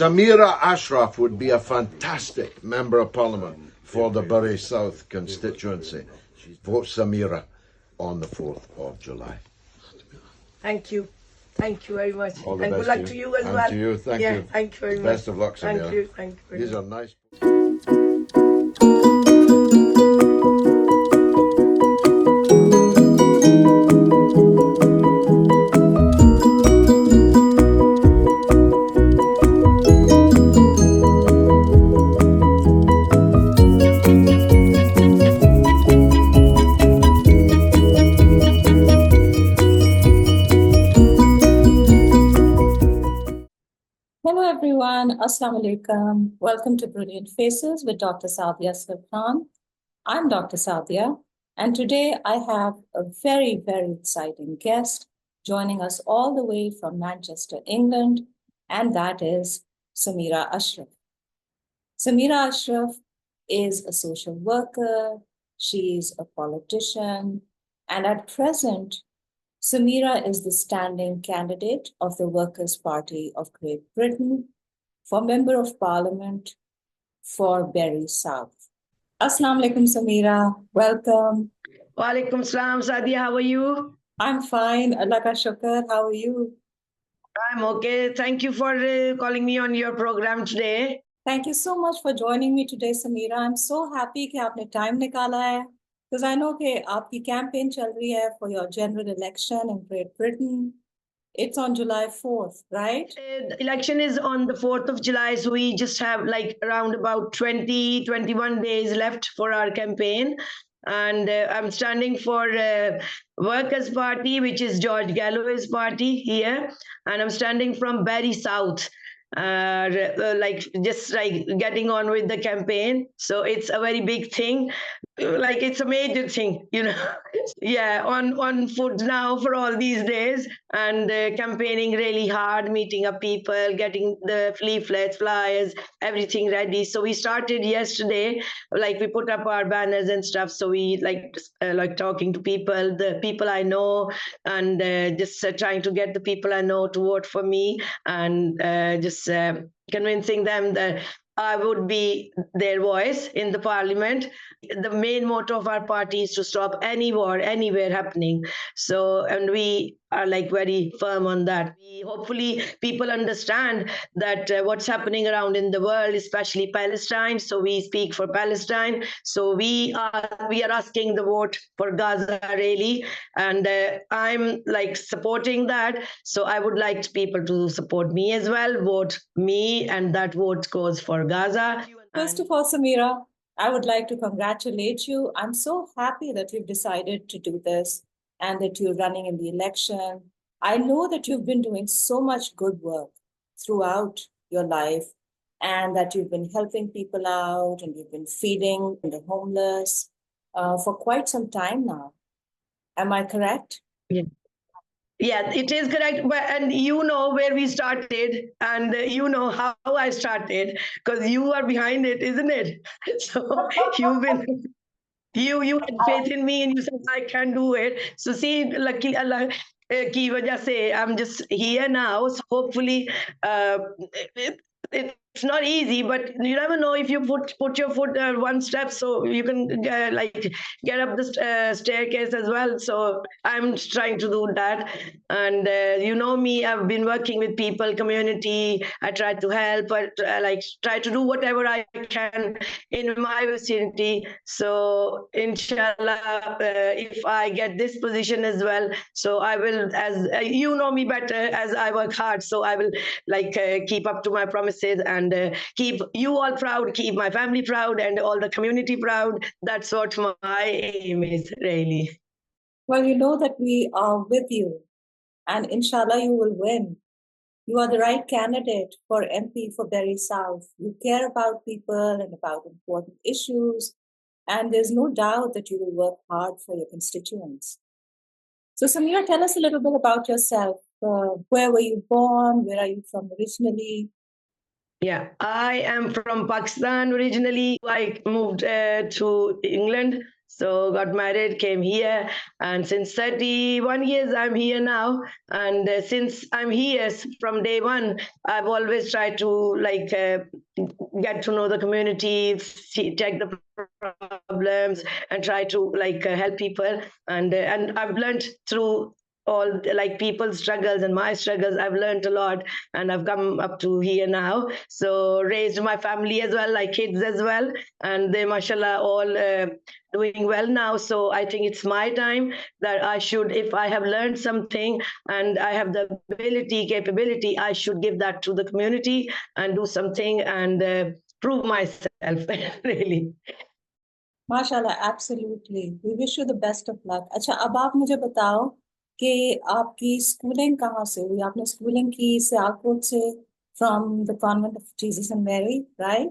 Samira Ashraf would be a fantastic Member of Parliament for the Bury South constituency. Vote Samira on the 4th of July. Thank you. Thank you very much. All the and best good luck to you as well. And to you, thank you. Thank you very much. Best of luck, Samira. Thank you. Thank you very These much. are nice. Hello everyone, Assalamu alaikum. Welcome to Brilliant Faces with Dr. Saadia Sultan. I'm Dr. Saadia, and today I have a very, very exciting guest joining us all the way from Manchester, England, and that is Samira Ashraf. Samira Ashraf is a social worker, she's a politician, and at present, Samira is the standing candidate of the Workers' Party of Great Britain for Member of Parliament for Bury South. Assalamu alaikum, Samira. Welcome. Wa alaikum salam, Saadia. How are you? I'm fine. Allah ka shukr. How are you? I'm okay. Thank you for calling me on your program today. Thank you so much for joining me today, Samira. I'm so happy कि आपने time निकाला है. Because I know कि आपकी campaign चल रही है for your general election in Great Britain. It's on July 4th, right? The election is on the 4th of July, so we just have like around about 21 days left for our campaign. And I'm standing for Workers' Party, which is George Galloway's party here. And I'm standing from Bury South. Just getting on with the campaign, so it's a very big thing, like it's a major thing, you know. Yeah, on foot now for all these days, and campaigning really hard, meeting up people, getting the leaflets, flyers, everything ready. So we started yesterday, like we put up our banners and stuff, so we like talking to people, the people I know, and just trying to get the people I know to vote for me, and just convincing them that I would be their voice in the parliament. The main motto of our party is to stop any war anywhere happening. So, and we are like very firm on that. Hopefully people understand that what's happening around in the world, especially Palestine. So we speak for Palestine. So we are asking the vote for Gaza really, and I'm like supporting that. So I would like people to support me as well, vote me, and that vote goes for Gaza. First of all, Samira, I would like to congratulate you. I'm so happy that you've decided to do this and that you're running in the election. I know that you've been doing so much good work throughout your life, and that you've been helping people out and you've been feeding the homeless for quite some time now. Am I correct? Yeah. Yeah, it is correct. But and you know where we started, and you know how I started, because you are behind it, isn't it? So you've been you had faith in me, and you said I can do it. So see, lucky Allah ki wajah se I'm just here now. So hopefully, it's not easy, but you never know if you put your foot one step, so you can like get up the staircase as well. So I'm trying to do that, and you know me, I've been working with people, community. I try to help, but like try to do whatever I can in my vicinity. So inshallah, if I get this position as well, so I will, as you know me better, as I work hard, so I will like keep up to my promises, and keep you all proud, keep my family proud, and all the community proud. That's what my aim is, really. Well, you know that we are with you, and inshallah you will win. You are the right candidate for MP for Bury South. You care about people and about important issues, and there's no doubt that you will work hard for your constituents. So Samira, tell us a little bit about yourself. Where were you born? Where are you from originally? Yeah, I am from Pakistan originally. I moved to England. So got married, came here, and since 31 years I'm here now. And since I'm here from day one, I've always tried to get to know the community, check the problems, and try to help people. And I've learned through all people's struggles and my struggles. I've learned a lot, and I've come up to here now. So raised my family as well, like kids as well, and they, mashallah, all doing well now. So I think it's my time that I should, if I have learned something and I have the capability, I should give that to the community and do something and prove myself, really. माशाल्लाह, absolutely. We wish you the best of luck. अच्छा, अब आप मुझे बताओ कि आपकी schooling कहाँ से हुई? आपने स्कूलिंग की सियालकोट से, from the Convent of Jesus and Mary, right?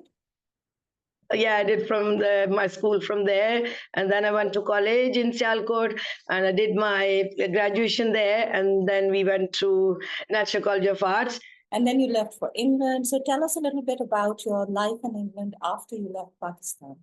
Yeah, I did from my school from there, and then I went to college in Sialkot, and I did my graduation there, and then we went to National College of Arts. And then you left for England. So tell us a little bit about your life in England after you left Pakistan.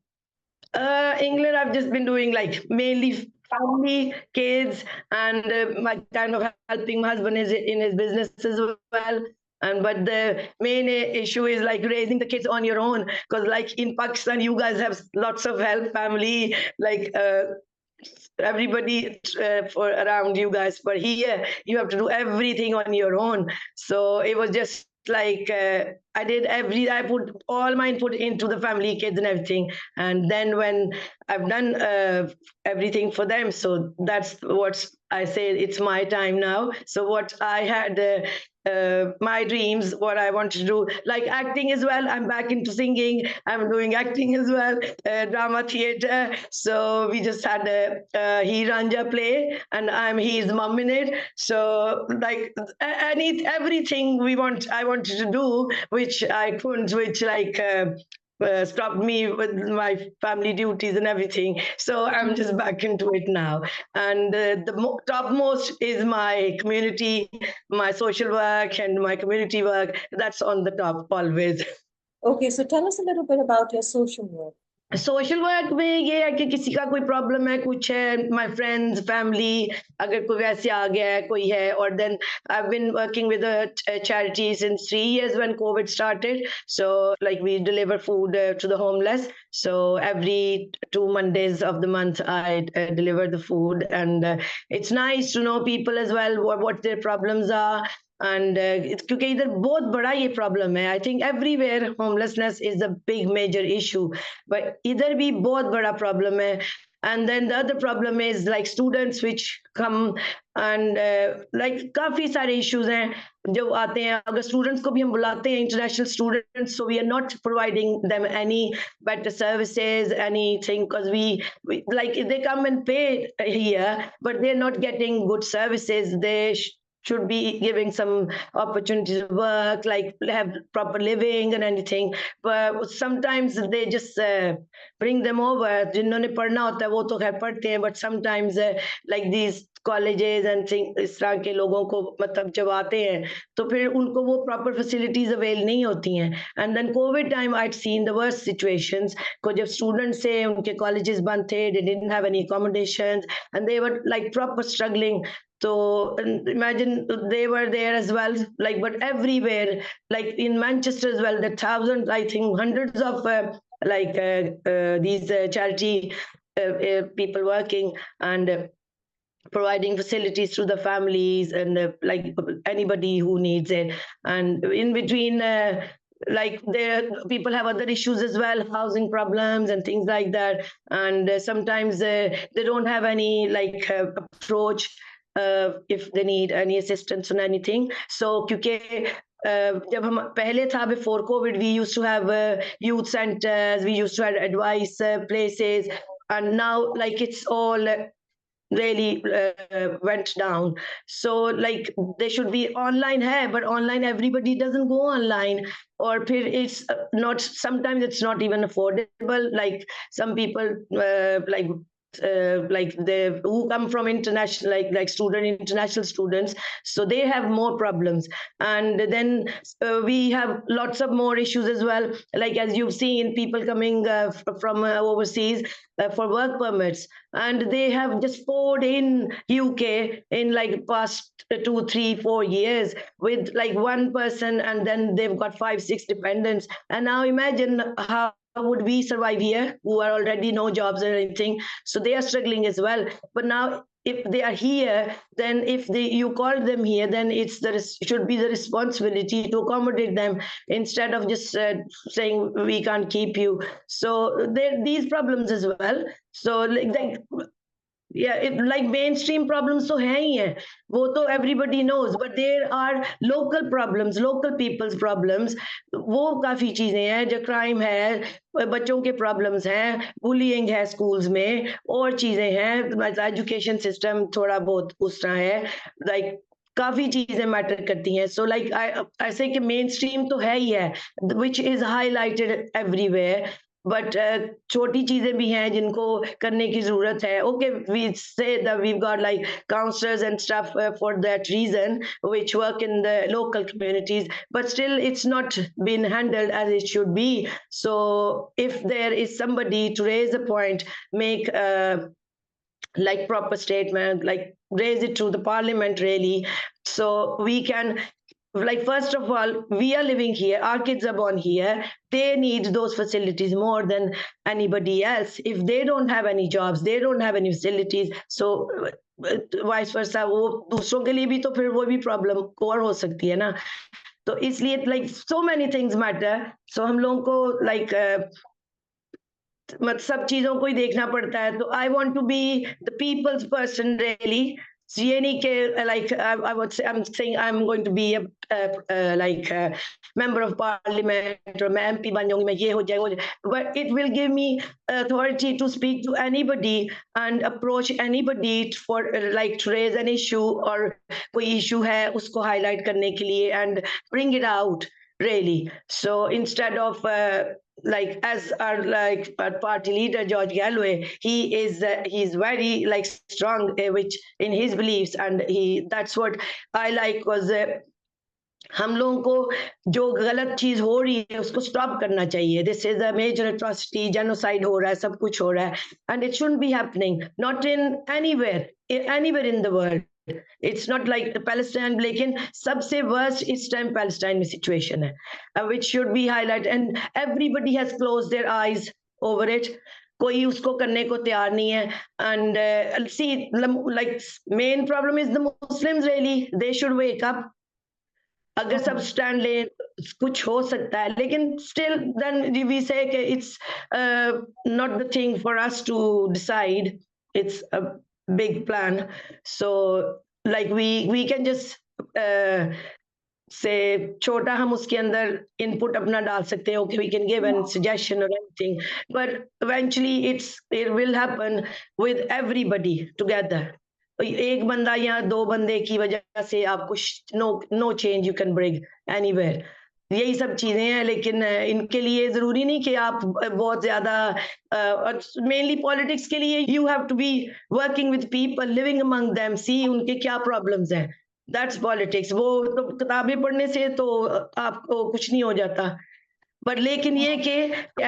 England, I've just been doing mainly family, kids, and my kind of helping my husband is in his business as well. But the main issue is raising the kids on your own, because in Pakistan, you guys have lots of help, family, everybody for around you guys. But here, you have to do everything on your own. So it was just I put all my input into the family, kids and everything. And then when I've done everything for them, so that's what I say, it's my time now. So what I had, my dreams, what I wanted to do, like acting as well. I'm back into singing. I'm doing acting as well, drama, theater. So we just had a He Ranja play, and I'm his mom in it. So everything I wanted to do, which I couldn't, which stopped me with my family duties and everything. So I'm just back into it now. And the topmost is my community, my social work and my community work. That's on the top always. Okay, so tell us a little bit about your social work. Social work में ये है कि किसी का कोई problem है, कुछ है, माय फ्रेंड्स, फैमिली, अगर कोई वैसे आ गया है, कोई है, और then I have been working with a charity since 3 years when COVID started. So we deliver food to the homeless. So every 2 Mondays of the month I deliver the food, and it's nice to know people as well, what their problems are. And क्योंकि इधर बहुत बड़ा ये problem है. I think everywhere homelessness is a big major issue, but इधर भी बहुत बड़ा प्रॉब्लम है. And then the other problem is students which come and काफी सारे issues हैं जो आते हैं. अगर students को भी हम बुलाते हैं, international students, so we are not providing them any better services, anything, because we they come and pay here, but they're not getting good services. They should be giving some opportunities to work, have proper living and anything. But sometimes they just bring them over. जिन्होंने पढ़ना होता है वो तो खैर पढ़ते हैं, but sometimes these colleges and things, इस तरह के लोगों को मतलब जब आते हैं तो फिर उनको वो proper facilities avail नहीं होती हैं. And then COVID time I'd seen the worst situations, को जब students से उनके colleges बंद थे, they didn't have any accommodations, and they were proper struggling. So imagine they were there as well, but everywhere, in Manchester as well, the thousands, I think hundreds of these charity people working and providing facilities to the families and anybody who needs it. And in between, there people have other issues as well, housing problems and things like that. And sometimes they don't have any approach if they need any assistance on anything. So क्योंकि जब हम पहले था before COVID, we used to have youth centers, we used to have advice places, and now it's all really went down. So they should be online hai, but online everybody doesn't go online, or it's not, sometimes it's not even affordable. Some people like the who come from international, like international students, so they have more problems. And then we have lots of more issues as well, like as you've seen people coming from overseas for work permits, and they have just poured in UK in like past 2, 3, 4 years with like one person, and then they've got 5, 6 dependents. And now imagine how would we survive here, who are already no jobs or anything. So they are struggling as well. But now if they are here, then if you call them here, then it should be the responsibility to accommodate them, instead of just saying we can't keep you. So there these problems as well. So like yeah, like mainstream problems तो हैं ही हैं, वो तो everybody knows, but there are local problems, local people's problems. वो काफी चीजें हैं, जो crime है, बच्चों के problems हैं, bullying है schools में, और चीजें हैं, education system थोड़ा बहुत उस तरह है, like काफी चीजें मैटर करती हैं. सो लाइक आई से कि मेन स्ट्रीम तो है ही है, which is highlighted everywhere, but छोटी चीजें भी हैं जिनको करने की जरूरत है. Okay, we say that we got like counsellors and stuff for that reason which work in the local communities, but still it's not been handled as it should be. So if there is somebody to raise a point, make like proper statement, like raise it to the parliament really, so we can, like first of all, we are living here, our kids are born here, they need those facilities more than anybody else. If they don't have any jobs, they don't have any facilities, so vice versa, वो दूसरों के लिए भी तो फिर वो भी problem और हो सकती है ना. तो इसलिए like so many things matter. So हम लोगों को like सब चीजों को ही देखना पड़ता है. तो I want to be the people's person really. ये नहीं कि like I would say I'm saying I'm going to be a like a member of parliament, or मैं MP बन जाऊंगी, मैं ये हो जाएगा, but it will give me authority to speak to anybody and approach anybody for like to raise an issue, or कोई issue है उसको highlight करने के लिए and bring it out really. So instead of like as our party leader George Galloway, he's very like strong which in his beliefs, and that's what I like, was हम लोगों को जो गलत चीज हो रही है उसको स्टॉप करना चाहिए. This is a major atrocity, genocide हो रहा है, सब कुछ हो रहा है, and it shouldn't be happening, not in anywhere in the world. It's not like Palestine, लेकिन सबसे worst इस time Palestine में situation है, which should be highlighted, and everybody has closed their eyes over it. कोई उसको करने को तैयार नहीं है. And see, like main problem is the Muslims really. They should wake up. अगर सब स्टैंड ले कुछ हो सकता है, लेकिन still then we say कि it's not the thing for us to decide. It's a big plan. So like we can just say छोटा हम उसके अंदर input अपना डाल सकते हैं. Okay, we can give a suggestion or anything, but eventually it will happen with everybody together. एक बंदा या दो बंदे की वजह से आप कुछ no change you can bring anywhere. यही सब चीजें हैं, लेकिन इनके लिए जरूरी नहीं कि आप बहुत ज्यादा, और मेनली पॉलिटिक्स के लिए you have to be working with people, living among them, see उनके क्या प्रॉब्लम्स हैं. That's politics. वो तो किताबें पढ़ने से तो आपको कुछ नहीं हो जाता. बट लेकिन ये कि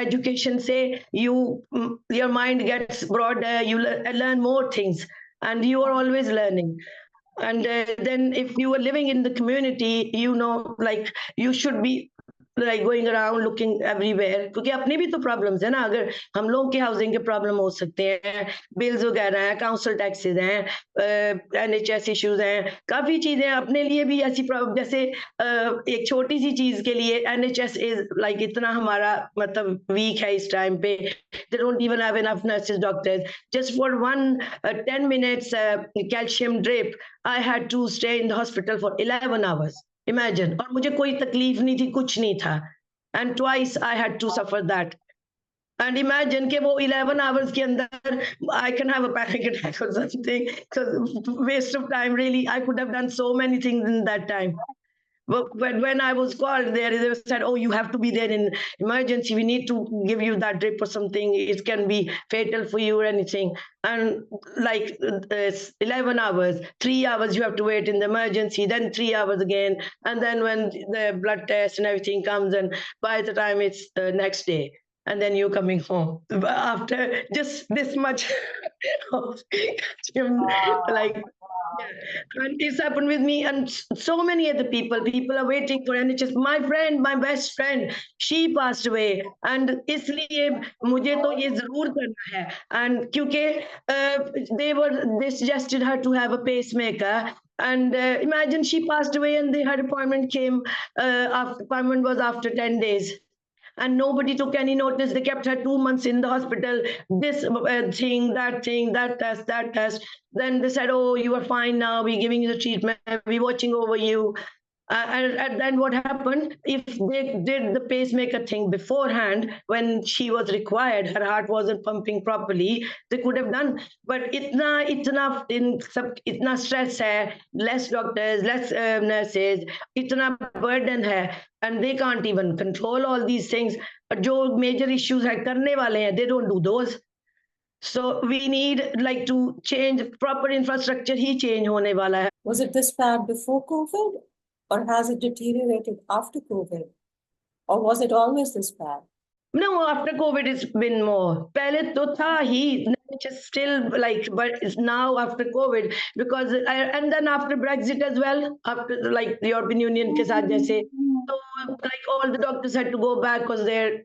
एजुकेशन से your mind gets broader, you learn more things, and you are always learning. And then if you are living in the community, you know, like you should be like going around looking everywhere, क्योंकि अपनी भी तो problems है ना. अगर हम लोग के हाउसिंग के प्रॉब्लम हो सकते हैं, बिल्स वगैरह हैं, काउंसिल टैक्सेस हैं, NHS इश्यूज हैं, काफी चीजें अपने लिए भी ऐसी जैसे एक छोटी सी चीज के लिए NHS इज लाइक इतना हमारा मतलब वीक है इस टाइम पे. they don't even have enough nurses, doctors. Just for one 10 minutes calcium drip, I had to stay in the hospital for 11 hours. Imagine. और मुझे कोई तकलीफ नहीं थी, कुछ नहीं था, and twice I had to suffer that. And imagine कि वो 11 hours के अंदर I can have a panic attack or something, because waste of time really. I could have done so many things in that time. But when I was called there, they said, "Oh, you have to be there in emergency. We need to give you that drip or something. It can be fatal for you or anything." And like 11 hours, 3 hours you have to wait in the emergency, then 3 hours again, and then when the blood test and everything comes, and by the time it's the next day, and then you're coming home after just this much of like yeah. And it's happened with me and so many other people. People are waiting for NHS. My friend, my best friend, she passed away. And इसलिए मुझे तो ये जरूर करना है. And क्योंकि they suggested her to have a pacemaker. And imagine she passed away and her appointment came. Appointment was after 10 days. And nobody took any notice. They kept her 2 months in the hospital. This thing, that test, that test. Then they said, "Oh, you are fine now. We're giving you the treatment. We're watching over you." And then what happened? If they did the pacemaker thing beforehand, when she was required, her heart wasn't pumping properly, they could have done. But itna stress hai, less doctors, less nurses, itna burden hai, and they can't even control all these things. जो major issues hai करने वाले हैं, they don't do those. So we need like to change proper infrastructure he change होने वाला है. Was it this bad before COVID, or has it deteriorated after COVID? Or was it always this bad? No, after COVID, it's been more. पहले तो था ही, just still like, but it's now after COVID because and then after Brexit as well, after like the European Union के साथ जैसे, so like all the doctors had to go back because there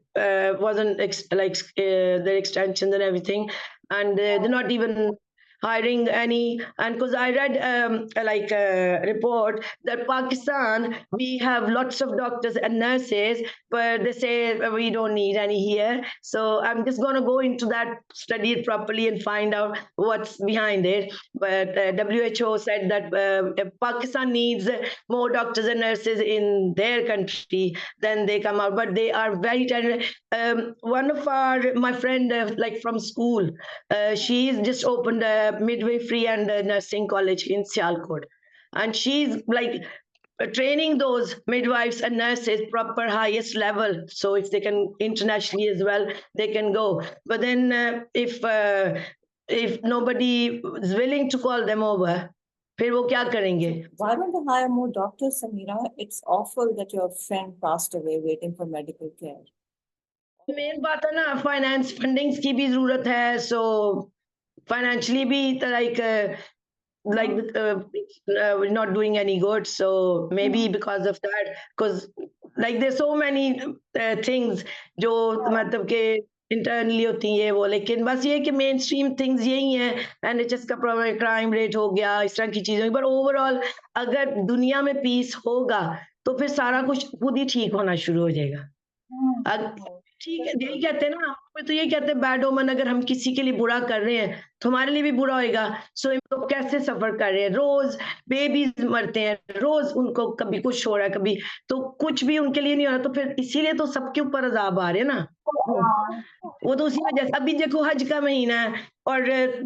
wasn't their extensions and everything, and they're not even hiring any. And because I read like a report that Pakistan, we have lots of doctors and nurses, but they say we don't need any here. So I'm just going to go into that, study it properly and find out what's behind it. But WHO said that Pakistan needs more doctors and nurses in their country, then they come out. But they are very talented. One of my friend like from school, she's just opened a midwifery and a nursing college in Sialkot, and she's like training those midwives and nurses proper highest level, so if they can internationally as well they can go. But then if nobody is willing to call them over, फिर वो क्या करेंगे? Why don't they hire more doctors, Samira? It's awful that your friend passed away waiting for medical care. Main बात है ना, finance fundings की भी जरूरत है. सो फाइनेंशियली भी we're not doing any good. So maybe because of that, because like there's so many things जो मतलब के इंटरनली होती है वो, लेकिन बस ये कि मेन स्ट्रीम थिंग्स यही हैं. NHS का क्राइम रेट हो गया, इस तरह की चीजें. पर ओवरऑल अगर दुनिया में पीस होगा तो फिर सारा कुछ खुद ही ठीक होना शुरू हो जाएगा. ठीक है, यही कहते हैं ना, तो यही कहते हैं बैड ओमन. अगर हम किसी के लिए बुरा कर रहे हैं तो हमारे लिए भी बुरा होएगा. सो लोग कैसे सफर कर रहे हैं, रोज बेबीज मरते हैं, रोज उनको कभी कुछ हो रहा है, कभी तो कुछ भी उनके लिए नहीं हो रहा. तो फिर इसीलिए तो सबके ऊपर अजाब आ रहे हैं ना. वो तो उसी वजह से. अभी देखो हज का महीना है और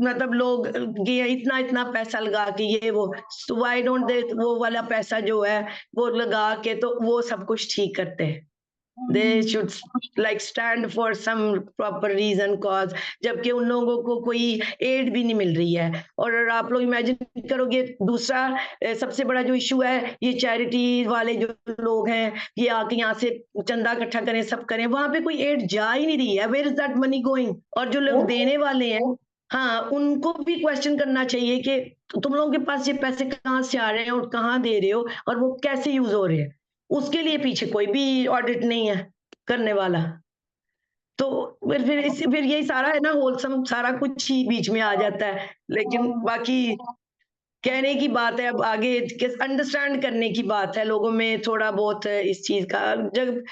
मतलब लोग ये इतना इतना पैसा लगा के ये वो, so why don't they वो वाला पैसा जो है वो लगा के तो वो सब कुछ ठीक करते हैं. They should like stand for some proper reason cause, जबकि उन लोगों को कोई एड भी नहीं मिल रही है. और आप लोग इमेजिन करोगे, दूसरा सबसे बड़ा जो इशू है, ये चैरिटी वाले जो लोग हैं, ये आके यहाँ से चंदा इकट्ठा करें, सब करें, वहां पे कोई एड जा ही नहीं रही है. Where is that money going? और जो लोग देने वाले हैं, हाँ, उनको भी क्वेश्चन करना चाहिए कि तुम लोगों के पास ये पैसे कहाँ से आ रहे हैं और कहाँ दे रहे हो और वो कैसे यूज हो रहे हैं. उसके लिए पीछे कोई भी ऑडिट नहीं है करने वाला. तो फिर यही सारा है ना, होलसम सारा कुछ ही बीच में आ जाता है. लेकिन बाकी कहने की बात है, अब आगे अंडरस्टैंड करने की बात है लोगों में थोड़ा बहुत इस चीज का. जब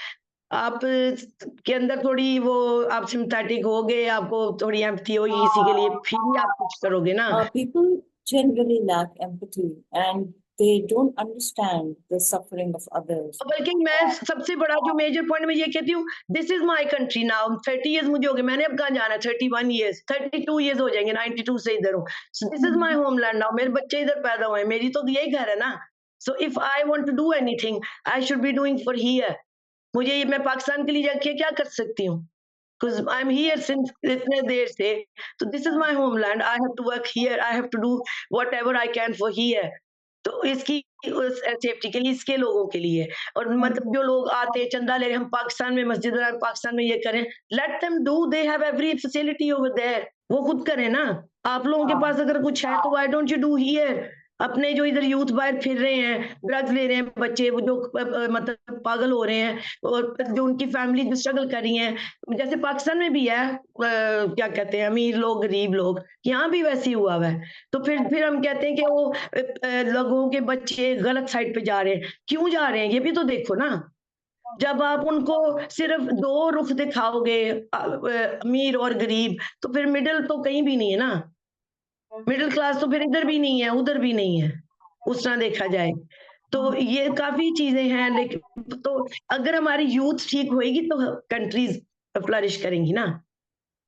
आप के अंदर थोड़ी वो आप सिंपैथेटिक हो गए, आपको थोड़ी एम्पैथी होगी इसी के लिए, फिर ही आप कुछ करोगे ना. People generally lack empathy and they don't understand the suffering of others. बल्कि मैं सबसे बड़ा जो मेजर पॉइंट में ये कहती हूँ, this is my country now. 30 years मुझे हो गए, मैंने अब कहाँ जाना. 31 इयर्स, 32 इयर्स हो जाएंगे, 92 से इधर हूँ. This is my homeland now. मेरे बच्चे इधर पैदा हुए, मेरी तो यही घर है ना. So if I want to do anything, I should be doing for here. मुझे ये मैं पाकिस्तान के लिए जाके क्या कर सकती हूँ? Because I'm here since इतने देर से, so this is my homeland. I have to work here. I have to do whatever I can for here. तो इसकी उस सेफ्टी के लिए इसके लोगों के लिए, और मतलब जो लोग आते हैं चंदा ले रहे, हम पाकिस्तान में मस्जिद बनाए, पाकिस्तान में ये करें, let them do. They have every facility over there. वो खुद करें ना. आप लोगों के पास अगर कुछ है तो why don't you do here? अपने जो इधर यूथ बाहर फिर रहे हैं, ड्रग्स ले रहे हैं बच्चे, वो जो मतलब पागल हो रहे हैं, और जो उनकी फैमिली जो स्ट्रगल कर रही हैं, जैसे पाकिस्तान में भी है, क्या कहते हैं, अमीर लोग गरीब लोग, यहाँ भी वैसे ही हुआ है। तो फिर हम कहते हैं कि वो लोगों के बच्चे गलत साइड पे जा रहे हैं। क्यों जा रहे हैं ये भी तो देखो ना। जब आप उनको सिर्फ दो रुख दिखाओगे, अमीर और गरीब, तो फिर मिडिल तो कहीं भी नहीं है ना। मिडिल क्लास तो फिर इधर भी नहीं है, उधर भी नहीं है, उस तरह देखा जाए तो ये काफी चीजें हैं। लेकिन तो अगर हमारी यूथ ठीक होएगी तो कंट्रीज फ्लरिश करेंगी ना।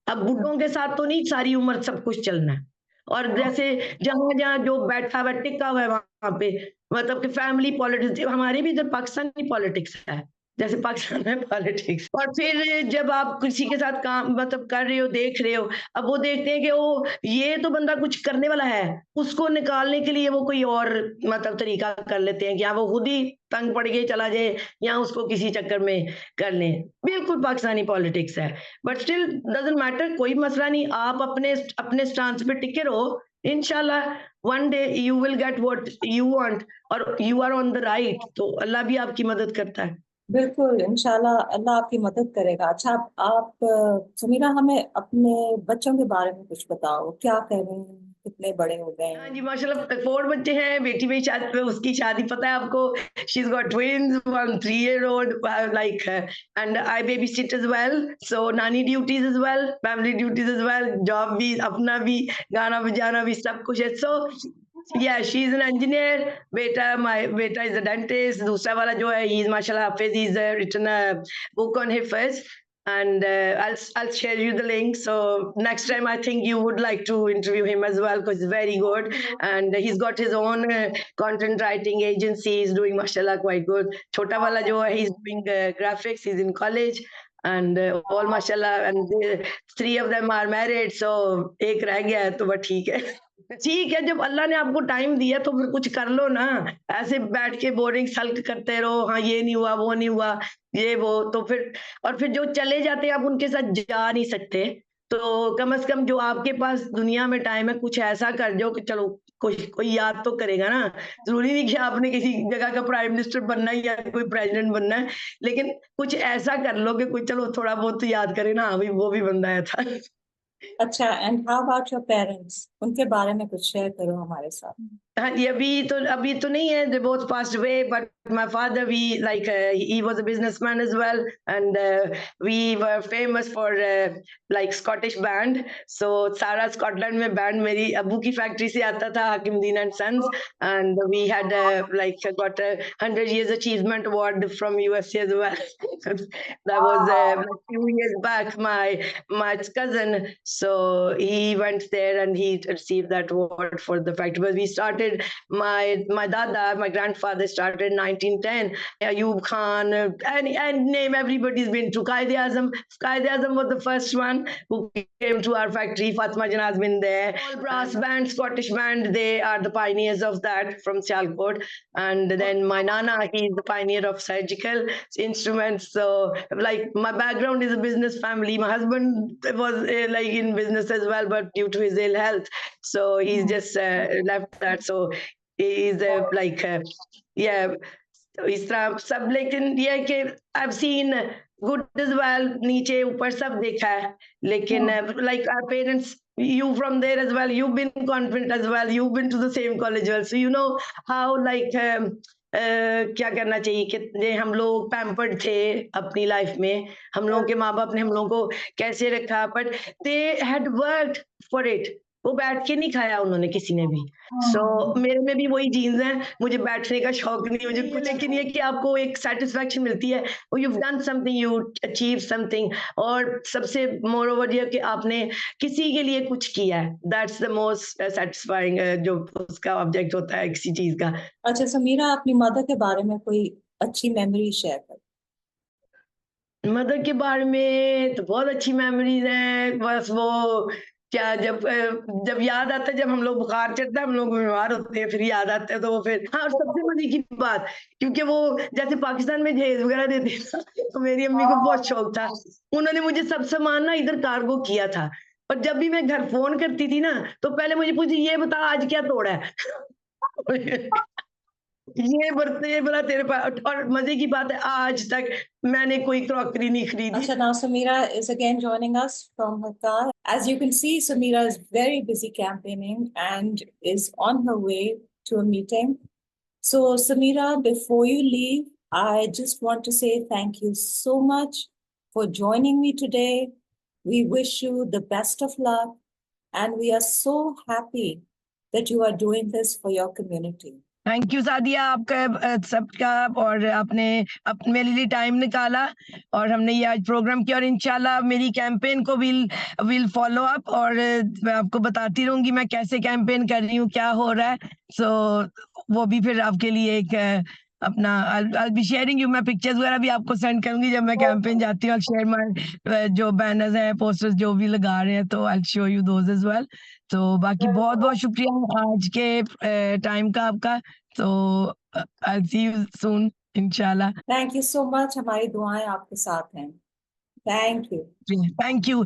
अब बुढ़ों के साथ तो नहीं सारी उम्र सब कुछ चलना है। और जैसे जहां जहां जो बैठा हुआ टिका हुआ है वहां पे, मतलब कि फैमिली पॉलिटिक्स, हमारी भी इधर पाकिस्तानी पॉलिटिक्स है, जैसे पाकिस्तान में पॉलिटिक्स। और फिर जब आप किसी के साथ काम मतलब कर रहे हो, देख रहे हो, अब वो देखते हैं कि वो ये तो बंदा कुछ करने वाला है, उसको निकालने के लिए वो कोई और मतलब तरीका कर लेते हैं कि हाँ वो खुद ही तंग पड़ के चला जाए या उसको किसी चक्कर में कर लें। बिल्कुल पाकिस्तानी पॉलिटिक्स है, बट स्टिल डजंट मैटर, कोई मसला नहीं। आप अपने स्टांस पे टिके रहो, इंशाल्लाह one day you will get what you want, और you are on the right, तो अल्लाह भी आपकी मदद करता है। बिल्कुल, इंशाल्लाह अल्लाह आपकी मदद करेगा। अच्छा, आप समीरा, हमें अपने बच्चों के बारे में कुछ बताओ, क्या कर रहे हैं, कितने बड़े हो गए हाँ हैं? जी, माशाल्लाह 4 बच्चे हैं। बेटी मेरी शादी, उसकी शादी पता है आपको, she is got twins, one 3-year-old, like, and I babysit as well, so नानी duties as well, family duties as well, job भी, अपना भी, गाना बजाना भी, सब कुछ है। सो yeah, she is an engineer. My beta is a dentist. दूसरा वाला जो है, he is माशाल्लाह हाफिज, he's written a book on Hifz, and I'll share you the link. So next time I think you would like to interview him as well, because he's very good, and he's got his own content writing agency. He's doing mashallah quite good. छोटा वाला जो है, he's doing graphics. He's in college, and all mashallah, and 3 of them are married. So एक रह गया है तो बस ठीक है। ठीक है, जब अल्लाह ने आपको टाइम दिया तो फिर कुछ कर लो ना। ऐसे बैठ के बोरिंग सल्क करते रहो, हाँ ये नहीं हुआ, वो नहीं हुआ, ये वो, तो फिर और फिर जो चले जाते हैं आप उनके साथ जा नहीं सकते। तो कम से कम जो आपके पास दुनिया में टाइम है, कुछ ऐसा कर जो कि चलो कोई याद तो करेगा ना। जरूरी नहीं कि आपने किसी जगह का प्राइम मिनिस्टर बनना है या कोई प्रेसिडेंट बनना है, लेकिन कुछ ऐसा कर लो कि कोई चलो थोड़ा बहुत तो याद करे ना, हाँ भाई वो भी बंदा है था। अच्छा, and how about your parents, उनके बारे में कुछ शेयर करो हमारे साथ। हाँ जी, अभी तो नहीं है, they both passed away, but my father, he was a businessman as well, and we were famous for like Scottish band. So सारा स्कॉटलैंड में बैंड मेरी अब्बू की फैक्ट्री से आता था, Hakimdeen and Sons, and we had got a 100 years achievement award from USA as well. That was a few years back. My cousin, so he went there and he received that award for the factory. But we started, my dada, my grandfather started in 1910. Ayub Khan, and name everybody's been to. Qaid-e-Azam was the first one who came to our factory. Fatma Janah has been there. All brass band, Scottish band, they are the pioneers of that from Sialkot. And then my nana, he's the pioneer of surgical instruments. So like my background is a business family. My husband was like in business as well, but due to his ill health, so he's just left that. So he's yeah, इस तरह सब। लेकिन ये है कि I've seen good as well, नीचे ऊपर सब देखा है, लेकिन like our parents, you from there as well, you've been confident as well, you've been to the same college well, so you know how like क्या करना चाहिए, कितने हम लोग पैम्पर्ड थे अपनी लाइफ में, हम लोगों के माँ बाप ने हम लोगों को कैसे रखा, but they had worked for it. वो बैठ के नहीं खाया उन्होंने किसी ने भी। सो मेरे में भी वही जीन्स हैं, मुझे बैठने का शौक नहीं, मुझे कुछ, लेकिन ये कि आपको एक सेटिस्फैक्शन मिलती है, और you done something, you achieve something, और सबसे मोर ओवर ये कि आपने किसी के लिए कुछ किया है, दैट्स द मोस्ट सेटिस्फाइंग जो उसका ऑब्जेक्ट होता है किसी चीज का। अच्छा समीरा, अपनी मदर के बारे में कोई अच्छी मेमोरी शेयर कर। मदर के बारे में तो बहुत अच्छी मेमोरीज हैं, बस वो क्या, जब याद आता है, जब हम लोग बुखार चढ़ता है, हम लोग बीमार होते हैं, फिर याद आता है, तो वो फिर, हाँ, और सबसे मजे की बात, क्योंकि वो जैसे पाकिस्तान में जहेज वगैरह देते थे ना, तो मेरी अम्मी को बहुत शौक था, उन्होंने मुझे सब सामान ना इधर कार्गो किया था, और जब भी मैं घर फोन करती थी ना, तो पहले मुझे पूछती, ये बता आज क्या तोड़ा है। ये बोला तेरे पास, और मजे की बात है, आज तक मैंने कोई क्रॉकरी नहीं खरीदी। Asha, now Samira is again joining us from her car. As you can see, Samira is very busy campaigning and is on her way to a meeting. So Samira, before you leave, I just want to say thank you so much for joining me today. We wish you the best of luck, and we are so happy that you are doing this for your community. Thank you Sadia, आपका सबका, और आपने मेरे लिए time निकाला, और हमने ये आज प्रोग्राम किया, और इंशाल्लाह मेरी कैंपेन को विल फॉलो अप, और मैं आपको बताती रहूंगी मैं कैसे कैंपेन कर रही हूँ, क्या हो रहा है। सो वो भी फिर आपके लिए एक अपना I'll be sharing you, मैं पिक्चर्स वगैरह भी आपको सेंड करूंगी जब मैं कैंपेन जाती हूँ। शेयर माय जो बैनर्स हैं, पोस्टर्स जो भी लगा रहे हैं, तो I show you those as well. तो बाकी बहुत बहुत शुक्रिया आज के टाइम का आपका। तो आई सी यू सून इंशाल्लाह। Thank you so much. हमारी दुआएं आपके साथ हैं. Thank you. Thank you.